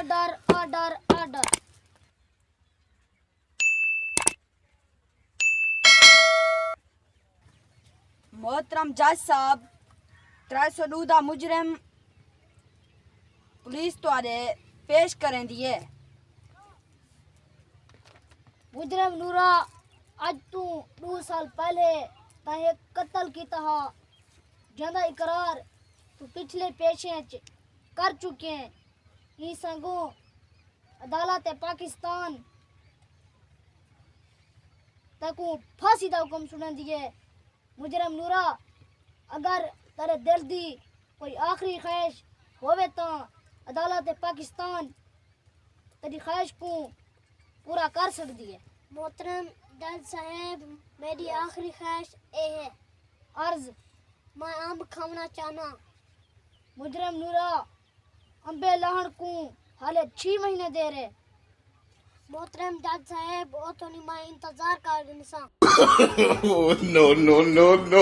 Order order order. मोहतरम जज साहब 302 दा मुजरिम पुलिस तुआरे पेश करें दिए। मुजरिम नूरा, आज तू 2 साल पहले तहे कत्ल किया हा, जंदा इकरार तू पिछले पेशे च कर चुके हैं। ई संगो अदालत पाकिस्तान तकू फांसी का हुक्म सुन दिए। मुजरिम नूरा, अगर तेरे दिल दी कोई आखिरी ख्वाहिश होवे तो अदालत पाकिस्तान तेरी ख्वाहिश को पूरा कर सकती है। मोहतरम जज साहब, मेरी आखिरी ख्वाहिश ये है, अर्ज मैं अंब खाना चाहना। मुजरिम नूरा, अंबे लाहन को हाले 6 महीने दे रहे। मोहतरम जज साहब, वो तो नहीं मैं इंतजार कर इंसान। no, no, no, no.